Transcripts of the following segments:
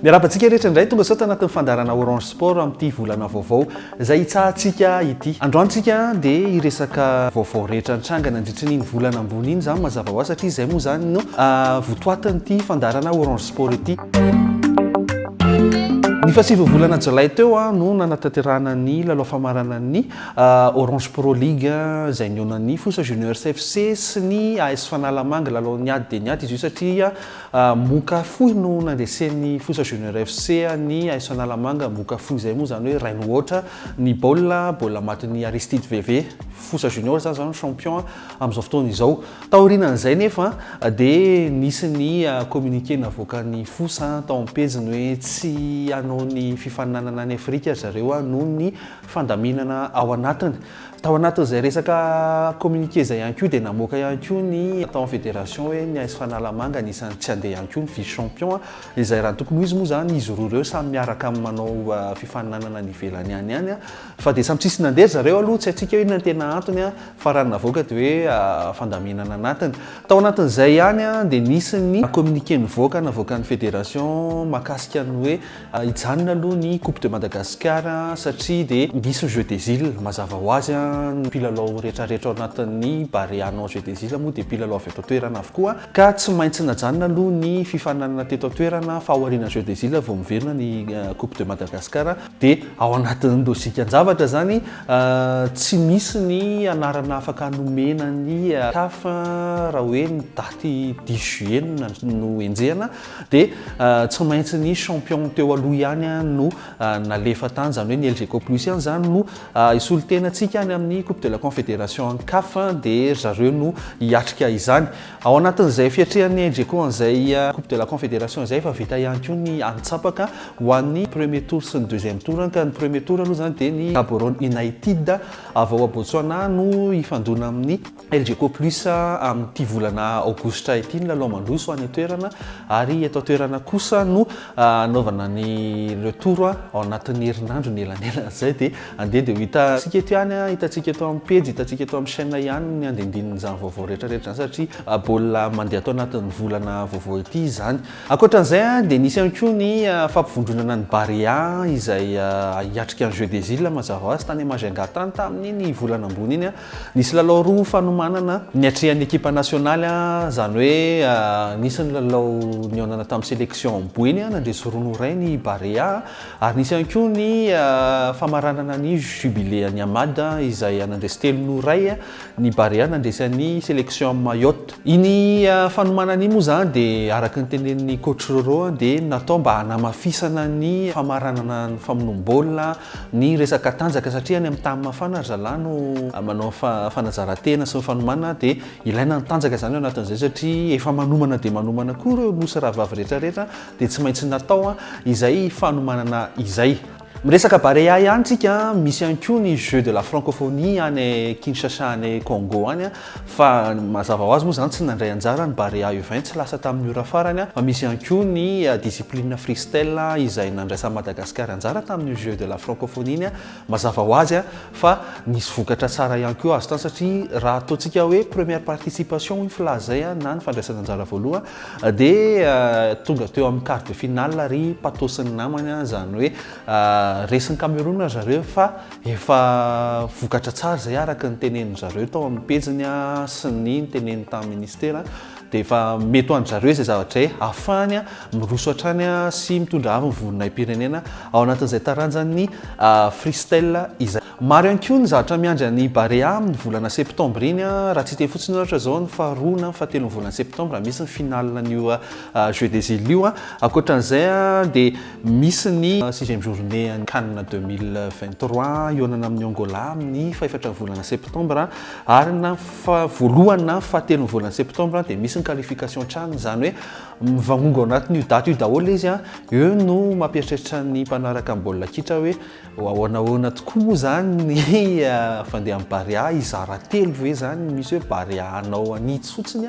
Miarabantsika rehetra indray tonga sao tanatin'ny fandarana Orange Sport amin'ity volana vaovao izay hitsahantsika ity. Androantsika dia hiresaka vaovao rehetra nitrangana nandritra n'iny volana ambony iny izany mazava ho azy satria izay moa izany no votoatin'ity fandarana Orange Sport ity. Ny fasiva volana Jolay teo no nanatanterahana ny lalao famarana ny Orange Pro League izay nionan'ny Fosa Juniors FC sy ny AS Fanalamanga lalao niady dia niady izy io satria moka fohy no nandresen'ny Fosa Juniors FC ny AS Fanalamanga moka fohy izay moa izany hoe rainy ohatra ny baolina matin'ny Aristide VV Fosa Juniors zany champion amin'izao fotoana izao. Taorianan'izay nefa dia nisy ny communiqué navoakan'ny Fosa tao am-pejiny hoe tsy ny fifaninanana ny Afrika zareo noho ny fandaminana ao anatiny. Tao anatin'izay resaka communiqué izay ihany koa dia namoaka ihany koa ny tao fédération hoe ny AS Fanalamanga anisan'ny tsy andeha ihany koa ny vice champion izay raha tokony izy moa izany izy roa ireo samy miaraka amin'ny manao fifaninanana ny ivelany ihany fa dia samy tsisy nandeha zareo aloha tsy haitsika hoe inona tena antony fa raha navoaka dia hoe fandaminana anatiny. Tao anatin'izay ihany dia nisy ny communiqué navoakan'ny fédération mahakasika ny hoe hijanona aloha ny Coupe de Madagascar satria dia nisy jeu des îles mazava ho azy ny mpilalao rehetrarehetra ao anatin'ny Barea jeu des îles moa dia mpilalao avy eto toerana avokoa ka tsy maintsy najanona aloha ny fifaninanana teto toerana fa ao aoriana jeu des îles vao miverina ny Coupe de Madagascar dia ao anatin'ny dosikan-javatra zany tsy misy ny anarana afaka nomena ny CAF raha hoe ny daty 10 juillet no enjehana dia tsy maintsy ny champion teo aloha ihany no nalefa tany zany hoe ny LGK Plus ihany zany no isolo tenantsika any amin'ny Coupe de la Confédération CAF dia zareo no hiatrika izany. Ao anatin'izay fiatrehan'ny LGK an'izay Coupe de la Confédération izay fa vita ihany koa ny antsapaka ho an'ny premier tour sy ny deuxième tour ka ny premier tour aloha zany dia ny Gaborone United avy ao a Botswana no hifandona amin'ny LGK Plus amin'ity volana aogositra ity ny lalao mandroso any toerana ary eto toerana kosa no anaovana ny retour ao anatin'ny herinandro ny elanelana izay dia andeha dia hitantsika eto ihany hitantsika eto amin'ny page hitantsika eto amin'ny chaîne ihany ny andindinin'izany vaovao rehetrarehetra satria baolina mandeha atao anatin'ny volana vaovao ity izany. Ankoatran'izay dia nisy ihany koa ny fampivondronana ny Barea izay hiatrika ny jeu des îles mazava ho azy tany Majunga tany tamin'iny volana ambony iny nisy lalao roa fanomanana ny atrehan'ny ekipa nasionaly zany hoe nisy ny lalao nionana tamin'ny sélection amboiny nandresy roa noray ny Barea ary nisy ihany koa ny famaranana ny jubilé ny Amada izay nandresy 3-0 ny Barea nandresy ny sélection Mayotte. Iny fanomanana iny moa zany dia araka ny tenenin'ny coach Roro dia natao mba hanamafisana ny famaranana ny famonom-baolina ny resaka tanjaka satria any amin'ny tany mafana zalahy no manao fanazarantena sy ny fanomanana dia ilaina ny tanjaka izany ao anatin'izay satria efa manomana dia manomana koa ireo nosy rahavavy rehetrarehetra dia tsy maintsy natao izay fanomanana izay. Miresaka Barea ihany tsika misy ihany koa ny jeu de la francophonie any Kinshasa any Congo any fa mazava ho azy moa zany tsy nandray anjara ny Barea U20 tsy lasa tamin'ny ora farany fa misy ihany koa ny discipline freestyle izay nandraisa Madagascar anjara tamin'ny jeu de la francophonie mazava ho azy fa nisy vokatra tsara ihany koa azy tany satria raha ataontsika hoe première participation ny filazay na ny fandraisana anjara voaloha dia tonga teo amin'ny quart de finale ary patosiny namany zany hoe resin'ny Cameroun zareo fa efa vokatra tsara izay araka ny tenenin zareo tao amin'ny pejiny sy ny teneniny tamin'ny ministera dia efa mety ho an'ny zareo izay zavatra hoe ahafahany miroso hatrany sy mitondra avy ny volonay pirenena ao anatin'izay taranjany freestyle izay. Maro ihany koa ny zavatra miandry ny Barea amin'ny volana septembre iny raha tsy teny fotsiny ohatra zao ny faharoa na fahatelo volana septembre misy ny finale n'io jeu des îles io. Ankoatran'izay dia misy ny 6e journée ny CAN 2023 ionana amin'ny Angola amin'ny fahefatra volana septembre ary na voalohany na fahatelo volana septembre dia misy ny qualification trano zany hoe mivangongo ao anatin'io daty io daholo izy eo no mampieritreritra ny mpanaraka amin'ny baolina kitra hoe ahoana tokoa moa zany ny fandeha amin'ny Barea izara telo ve zany misy hoe Barea anao anitsy fotsiny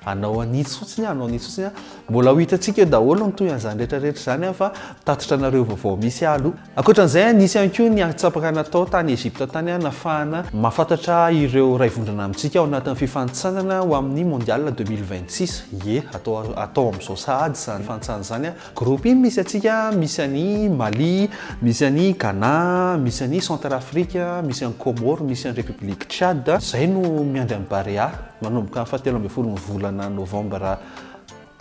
anao anitsy fotsiny mbola ho hitantsika daholo nytoy an'izany rehetrarehetra zany fa tatitra anareo vaovao misy aloha. Ankoatran'izay nisy ihany koa ny atsapaka natao tany Ezipta tany nafahana mahafantatra ireo ray vondrona amintsika ao anatin'ny fifanitsanana ho amin'ny mondial 2026 atao amin'izao sahady zany fifanitsana zany groupe iny misy atsika misy any Mali, misy any Ghana, misy any Centrafrique, misy any Comore, misy any République Tchad. Zay no miandry amin'ny Barea manomboka amin'ny 17 ny volana novambra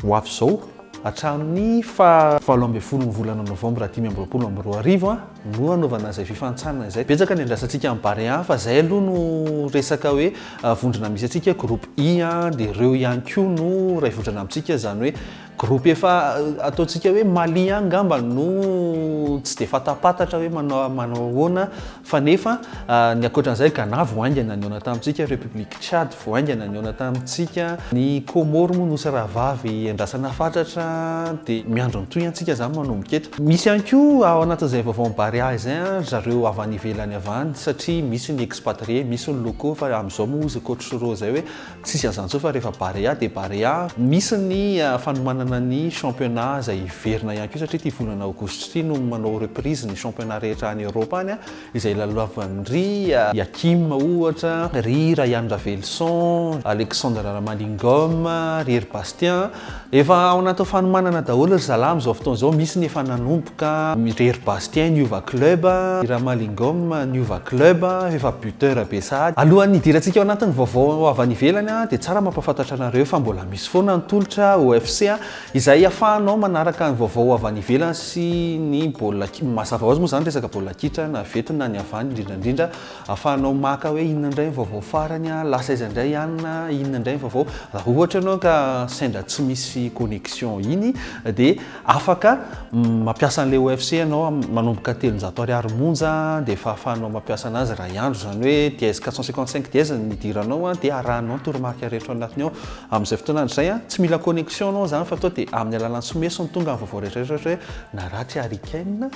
ho avy zao hatramin'ny 17 ny volana novambra 2022 no anaovana izay fifanitsanana izay. Betsaka ny andrasantsika amin'ny Barea fa zay aloha no resaka hoe vondrona misy atsika groupe I dia ireo ihany koa no ray vondrona amintsika zany hoe groupe efa ataontsika hoe Mali angamba no tsy dia fatapatatra hoe manao ahoana fa nefa ny ankoatran'izay Ghana voaingana ny ona tamintsika, République Tchad voaingana ny ona tamintsika, ny Comore moa nosy rahavavy andrasana fatratra dia miandro ny toy antsika zany manomboka eto. Misy ihany koa ao anatin'izay vaovao Barea izay zareo avy any ivelany avany satria misy ny expatrié, misy ny locaux fa amin'izao moa izy coach Soro zay hoe tsisy an'izany tsoa fa rehefa Barea dia Barea misy ny fanomanana ny championnat izay iverina ihany koa satria ity volana aogositra ity no manao reprise ny championnat rehetra any Europe any izay lalaovan'ry Hakim ohatra, ry Ryan Ravelson, Alexandre Malingom, ry Herbastien efa ao anaty fanomanana daholo ry zalahy amin'izao fotoana izao. Misy ny efa nanomboka ry Herbastien niova club, ry Malingom niova club, efa buteur be sahady. Alohan'ny hidirantsika ao anatin'ny vaovao avy any ivelany dia tsara mampafantatra anareo fa mbola misy foana ny tolotra OFC izay ahafahanao manaraka ny vaovao avy any ivelany sy ny baolina mazava ho azy moa zany resaka baolina kitra na vetona na ny avany indrindra ahafahanao maka hoe inona indray ny vaovao farany lasa izy indray ihany na inona indray ny vaovao. Raha ohatra ianao ka sendra tsy misy connexion iny dia afaka mampiasa an'ilay OFC ianao manomboka 300 ariary monja dia efa ahafahanao mampiasa anazy raha iandro zany hoe dièse 455 dièse ny idiranao dia arahanao toromarika rehetra anatiny ao amin'izay fotoana zay tsy mila connexion anao zany fa dia amin'ny alalan'ny someso ny tonga ny vaovao rehetrarehetra hoe naratry Harry Kane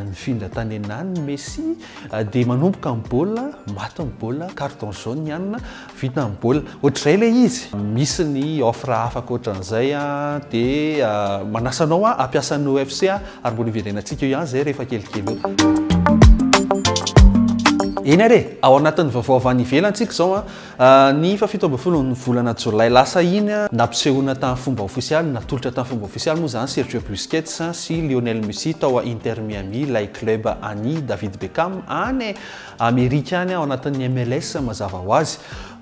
nifindra tany anany Messi dia manomboka ny baolina maty ny baolina carton jaune ihany vita ny baolina ohatr'izay ilay izy. Misy ny offre afaka ohatran'izay dia manasanao ampiasa ny OFC ary mbola iverenantsika io ihany zay rehefa kelikely eny are ao anatin'ny vaovao avy any ivelantsika zao ny 17 ny volana Jolay lasa iny nampisehoana tamin'ny fomba ofisialy natolotra tamin'ny fomba ofisialy moa zany Sergio Busquets sy Lionel Messi tao Inter Miami ilay club any David Beckham any Amerika any ao anatin'ny MLS mazava ho azy.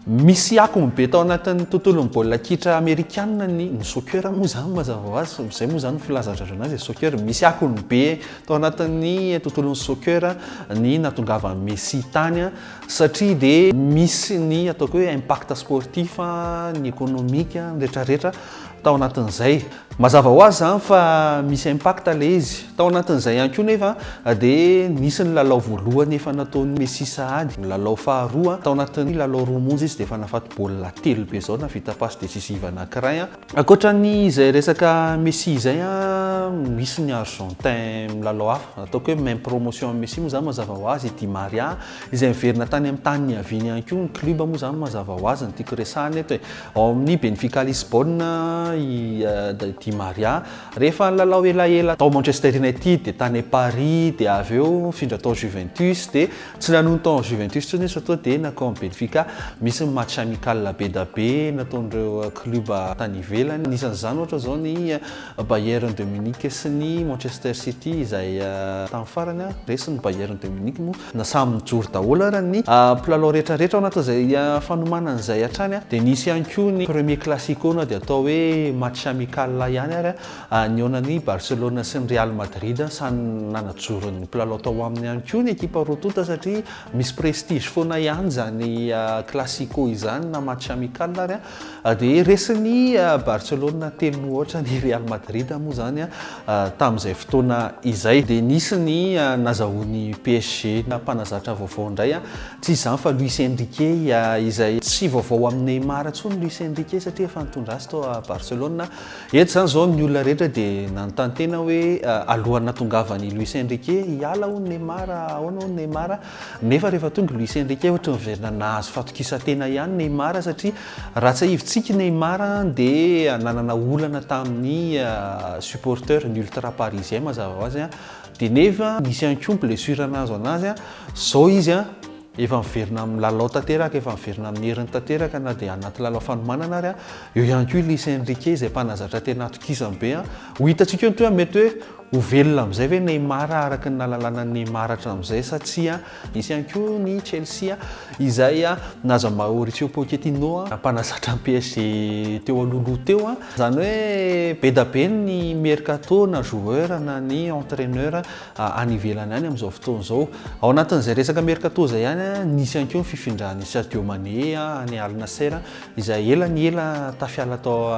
Misy akony be tao anatin'ny tontolon'ny baolina kitra amerikana ny soccer moa zany mazava ho azy zay moa zany filazandrareo anazy soccer. Misy akony be tao anatin'ny tontolon'ny soccer ny natongava Messi tany satria dia misy ny ataoko hoe impact sportif ny économique rehetrarehetra tao anatin'izay. Mazava ho azy zany fa misy impact ilay izy tao anatin'izay ihany koa nefa dia nisy ny lalao voalohany efa nataony Messi sahady, ny lalao faharoa tao anatin'ny lalao roa monja izy dia efa nafaty baolina telo be zao navita passe décisive anankiray. Ankoatran'ny izay resaka Messi izay misy ny Argentin milalao hafa ataoko hoe même promotion Messi moa zany mazava ho azy Di Maria izay miverina tany amin'ny tany niaviany ihany koa ny club moa zany mazava ho azy ny tiako resahany eto ao amin'ny Benfica Lisbonne Di Maria rehefa lalao elaela tao Manchester United dia tany Paris dia avy eo findra tao Juventus dia tsy nanony tao Juventus tsony satria dia nakao amin'ny Benfica misy match amical be da be nataon'ireo club tany ivelany. Nisan'izany ohatra zao ny Bayern de Munich sy ny Manchester City izay tamin'ny farany resy ny Bayern de Munich moa na samy mijoro daholo ary ny mpilalao rehetrarehetra ao anatin'izay fanomanana izay hatrany dia nisy ihany koa ny premier classico na dia atao hoe match amical ihany ary ny onany Barcelona sy ny Real Madrid samy nanajoro ny mpilalao tao aminy ihany koa ny ekipa rotonta satria misy prestige foana ihany zany classico izany na match amical ary dia resiny Barcelona telo ohatra ny Real Madrid moa zany tamin'izay fotoana izay. Dia nisy ny nazahoany PSG mpanazatra vaovao indray tsy izany fa Luis Enrique izay tsy vaovao amin'ny Neymar intsony Luis Enrique satria efa nitondra azy tao Barcelona eto zany zao ny olona rehetra dia nanontany tena hoe alohan'ny natongavany Luis Enrique hiala ho Neymar ahoana ho Neymar nefa rehefa tonga Luis Enrique ohatra miverina nahazo fatokisantena ihany Neymar satria raha tsy ahivontsika Neymar dia nanana olana tamin'ny supporter ny ultra parisien mazava ho azy dia nefa nisy ihany koa blessure nazo anazy zao izy efa miverina amin'ny lalao tanteraka efa miverina amin'ny herin'ny tanteraka na dia anaty lalao fanomanana ary eo ihany koa Luis Enrique izay mpanazatra tena atokisany be ho hitantsika eo mety hoe ho velona amin'izay hoe Neymar araka ny nalalana Neymar hatramin'izay satria misy ihany koa ny Chelsea izay naza Mauricio Pochettino mpanazatra ny PSG teo alohaloha teo zany hoe be da be ny mercato na joueur na ny entraîneur any ivelany any amin'izao fotoana izao ao anatin'izay resaka mercato zay ihany nisy ihany koa ny fifindrany Sadio Mané any Al Nassr izay ela ny ela tafiala tao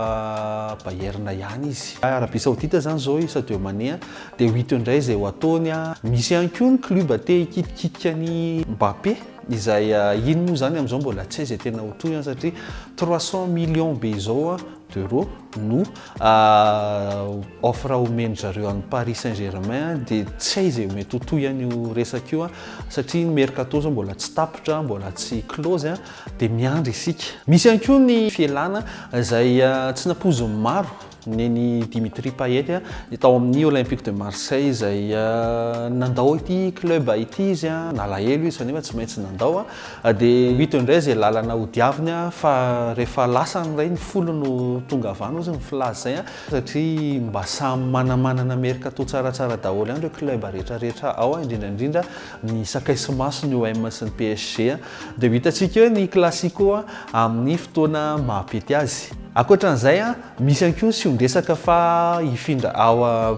Bayern ihany izy Arabia Saoudite zany zao Sadio Mané dia ho hito indray izay ho ataony misy ihany koa ny club te hikitikika ny Mbappé izay iny moa zany amin'izao mbola tsy izay tena ho toy satria 300 millions be izao d'euros no offre omeny zareo any Paris Saint-Germain dia tsy hay izay mety ho toy ihany io resaka io satria ny mercato zao mbola tsy tapitra mbola tsy close dia miandry isika misy ihany koa ny fialana izay tsy nampoziny maro neny Dimitri Payet tao amin'ny Olympique de Marseille izay nandao ity club ity izy nalahelo izy nefa tsy maintsy nandao dia hito indray izay lalana ho diaviny fa rehefa lasa ny ray ny folo no tonga avany ozy ny filaza zay satria mba samy manamanana mercato tsaratsara daholo ihany ireo club rehetrarehetra ao indrindrandrindra ny sakaiso maso ny OM sy ny PSG dia hitantsika hoe ny classico amin'ny fotoana mahampety azy ankoatran'izay misy ihany koa sy ondresaka fa hifindra ao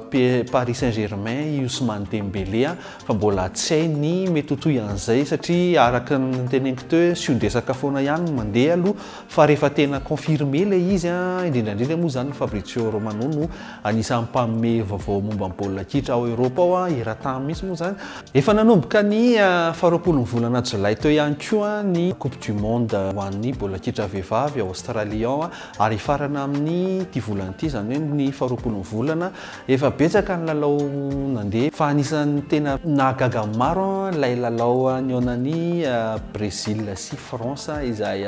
Paris Saint-Germain Ousmane Dembélé fa mbola tsy hay ny mety ho toy an'izay satria araka ny teneniko teo sy ondresaka foana ihany mandeha aloha fa rehefa tena confirmé ilay izy indrindrandrindra moa zany Fabrizio Romano no anisan'ny mpagnome vaovao momba ny baolina kitra ao Eropa ao era-tany misy moa zany efa nanomboka ny 20 volana Jolay teo ihany koa ny Coupe du Monde ho an'ny baolina kitra vehivavy ao Australie ao ary farana amin'ny ty volana ity zany hoe ny 20 volana efa betsaka ny lalao nandeha fa anisan'ny tena nahagaga maro ilay lalao ny onany Brésil sy France izay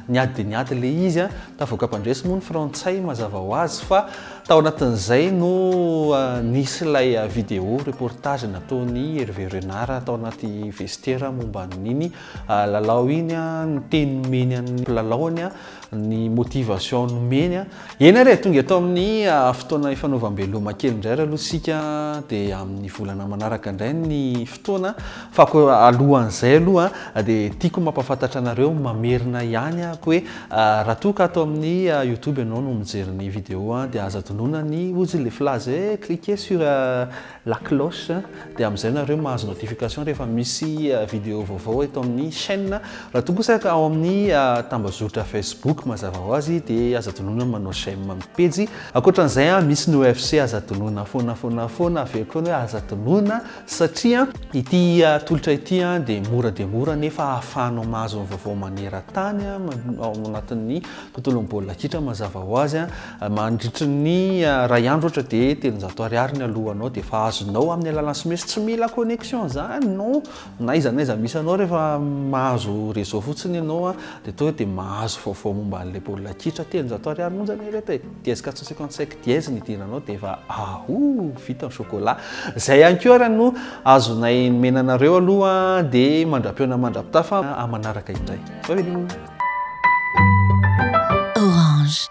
niady dia niady ilay izy tavoaka mpandresy moa ny frantsay mazava ho azy fa tao anatin'izay no nisy ilay vidéo reportage nataony Hervé Renard tao anaty vestiaire momba n'iny lalao iny ny teny meny amin'ny lalaony ny motivation nomeny eny ary tonga atao amin'ny fotoana ifanaovam-beloma kely indray aloha sika dia amin'ny volana manaraka indray ny fotoana fa alohan'izay aloha dia tiako mampafantatra anareo mamerina ihany hoe raha toa ka atao amin'ny YouTube ianao no mijery ny vidéo dia aza tonona ny ozy le filaza cliquer sur la cloche dia amin'izay nareo mahazo notification rehefa misy vidéo vaovao eto amin'ny chaîne raha toa kosa ao amin'ny tambazotra Facebook mazava ho azy dia aza tonona manao j'aime amin'ny page ankoatran'izay misy ny UFC aza tonona foana aveo koa hoe aza tonona satria ity tolotra ity dia mora nefa ahafahanao mahazo ny vaovao maneran-tany ao anatin'ny tontolon'ny baolina kitra mazava ho azy mandritry ny ray andro ohatra dia 300 ariary ny alohanao dia efa azonao amin'ny alalan'ny SMS tsy mila connexion zany no na iza misy anao rehefa mahazo réseau fotsiny ianao dia toa dia mahazo vaovao momba an'ilay baolina kitra 300 ariary monjany ireto dièse 455 dièse ny diranao dia efa vita ny chocolat zay ihany koa raha no azonay menanareo aloha dia mandra-piona mandra-pitafa amanaraka indray